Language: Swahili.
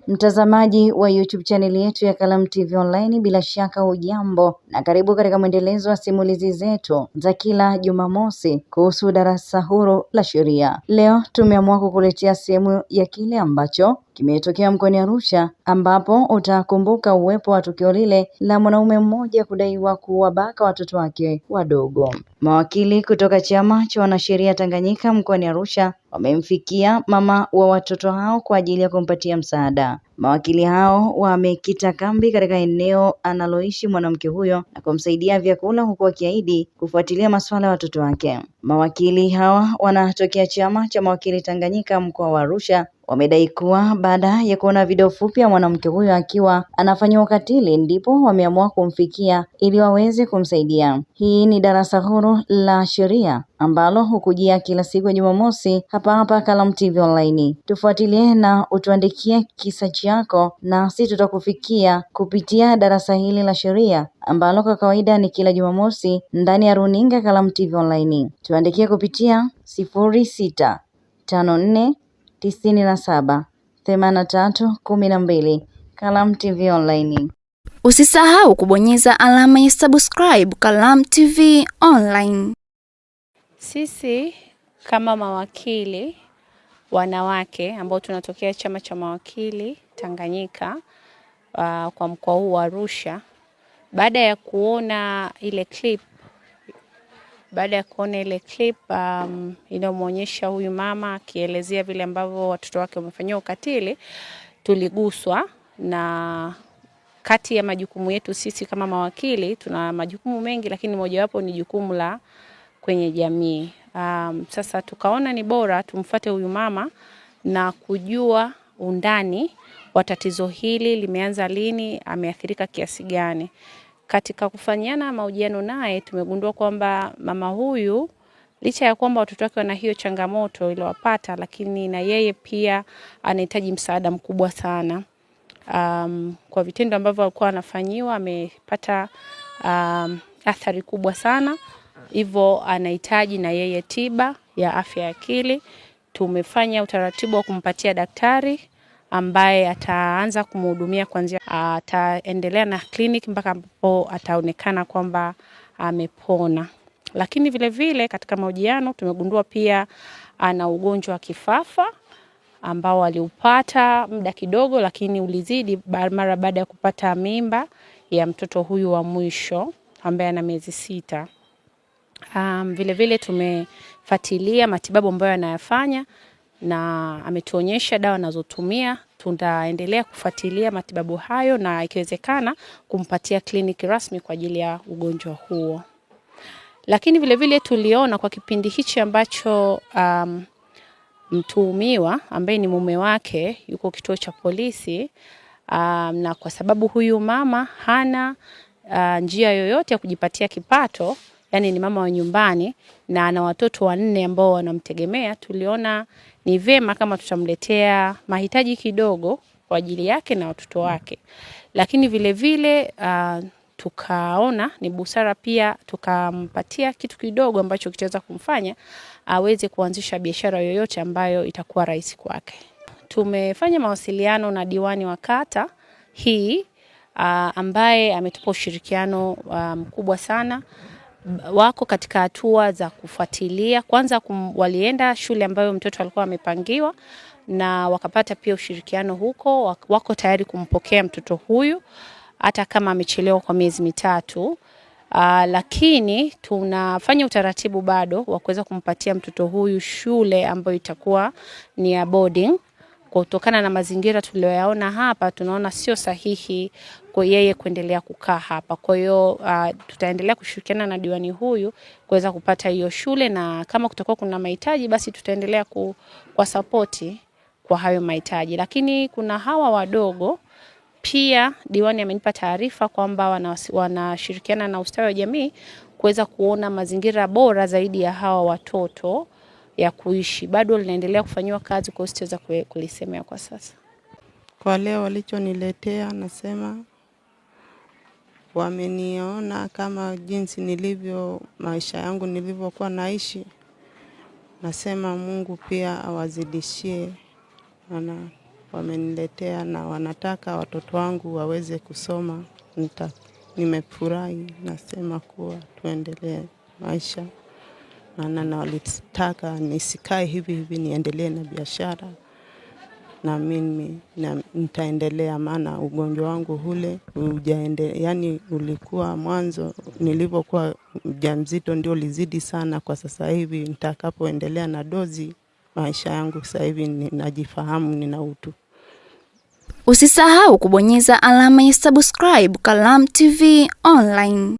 Mtazamaji wa YouTube channel yetu ya Kalamu TV Online, bila shaka hujambo na karibu katika mwendelezo wa simulizi zetu za kila Jumamosi kuhusu darasa huru la sheria. Leo tumeamua kukuletea sehemu ya kile ambacho kimetokea mkoani Arusha, ambapo utakumbuka uwepo wa tukio lile la mwanaume mmoja kudaiwa kuwabaka watoto wake wadogo. Mawakili kutoka chama cha wanasheria Tanganyika mkoani Arusha wamemfikia mama wa watoto hao kwa ajili ya kumpatia msaada. Mawakili hao wamekita kambi katika eneo analoishi mwanamke huyo na kumsaidia vyakula, huku wakiahidi kufuatilia masuala ya watoto wake. Mawakili hawa wanatokea chama cha mawakili Tanganyika mkoa wa Arusha wamedai kuwa baada ya kuona video fupi ya mwanamke huyo akiwa anafanywa ukatili ndipo wameamua kumfikia ili waweze kumsaidia. Hii ni darasa huru la sheria ambalo hukujia kila siku ya Jumamosi hapa Kalamu TV Online. Tufuatilie na utuandikie kisa chako nasi tutakufikia kupitia darasa hili la sheria ambalo kwa kawaida ni kila Jumamosi ndani ya runinga Kalamu TV Online. Tuandikie kupitia 0654978312 Kalamu TV Online. Usisahau kubonyeza alama ya subscribe Kalamu TV Online. Sisi kama mawakili wanawake ambao tunatokea chama cha mawakili Tanganyika kwa mkoa huu wa Arusha, baada ya kuona ile clip inayomuonyesha huyu mama akielezea vile ambavyo watoto wake wamefanywa ukatili, tuliguswa. Na kati ya majukumu yetu sisi kama mawakili, tuna majukumu mengi, lakini mojawapo ni jukumu la kwenye jamii. Sasa tukaona ni bora tumfuate huyu mama na kujua undani wa tatizo hili, limeanza lini, ameathirika kiasi gani. Katika kufanyana mahojiano naye tumegundua kwamba mama huyu licha ya kwamba watoto wake wana hiyo changamoto iliyowapata, lakini na yeye pia anahitaji msaada mkubwa sana. Kwa vitendo ambavyo alikuwa anafanyiwa amepata athari kubwa sana. Hivyo anahitaji na yeye tiba ya afya ya akili. Tumefanya utaratibu wa kumpatia daktari ambaye ataanza kumhudumia kuanzia, ataendelea na kliniki mpaka ambapo ataonekana kwamba amepona. Lakini vile vile katika mahojiano tumegundua pia ana ugonjwa wa kifafa ambao aliupata muda kidogo, lakini ulizidi mara baada ya kupata mimba ya mtoto huyu wa mwisho ambaye ana miezi 6. Vile vile tumefuatilia matibabu ambayo anayafanya na ametuonyesha dawa anazotumia. Tutaendelea kufuatilia matibabu hayo na ikiwezekana kumpatia kliniki rasmi kwa ajili ya ugonjwa huo. Lakini vile vile tuliona kwa kipindi hichi ambacho mtuhumiwa ambaye ni mume wake yuko kituo cha polisi, na kwa sababu huyu mama hana njia yoyote ya kujipatia kipato, yani ni mama wa nyumbani na ana watoto 4 ambao wanamtegemea, tuliona ni vema kama tutamletea mahitaji kidogo kwa ajili yake na watoto wake. Lakini vile vile tukaona ni busara pia tukampatia kitu kidogo ambacho kitaweza kumfanya aweze kuanzisha biashara yoyote ambayo itakuwa rahisi kwake. Tumefanya mawasiliano na diwani wa kata hii ambaye ametupa ushirikiano mkubwa sana. Wako katika hatua za kufuatilia. Kwanza walienda shule ambayo mtoto alikuwa amepangiwa na wakapata pia ushirikiano huko. Wako tayari kumpokea mtoto huyu hata kama amechelewa kwa miezi 3. Lakini tunafanya utaratibu bado wa kuweza kumpatia mtoto huyu shule ambayo itakuwa ni ya boarding. Kutokana na mazingira tuliyoyaona hapa, tunaona sio sahihi kwa yeye kuendelea kukaa hapa. Kwa hiyo tutaendelea kushirikiana na diwani huyu kuweza kupata hiyo shule, na kama kutakuwa kuna mahitaji basi tutaendelea kwa support kwa hayo mahitaji. Lakini kuna hawa wadogo pia diwani amenipa taarifa kwamba wanashirikiana na ustawi wa jamii kuweza kuona mazingira bora zaidi ya hawa watoto ya kuishi. Bado linaendelea kufanywa kazi, kwa sitaweza kulisemea kwa sasa. Kwa leo walichoniletea, nasema wameniona kama jinsi nilivyo, maisha yangu nilivyokuwa naishi. Nasema Mungu pia awazidishie. wameniletea na wanataka watoto wangu waweze kusoma. Nimefurahi, nasema kuwa tuendelee maisha. Maana na walitaka nisikae hivi niendelee na biashara. Na mimi nitaendelea, maana ugonjwa wangu ule yani ulikuwa mwanzo nilipokuwa mjamzito ndio lizidi sana. Kwa sasa hivi nitakapoendelea na dozi, maisha yangu sasa hivi ninajifahamu, nina utu. Usisahau kubonyeza alama ya subscribe Kalamu TV Online.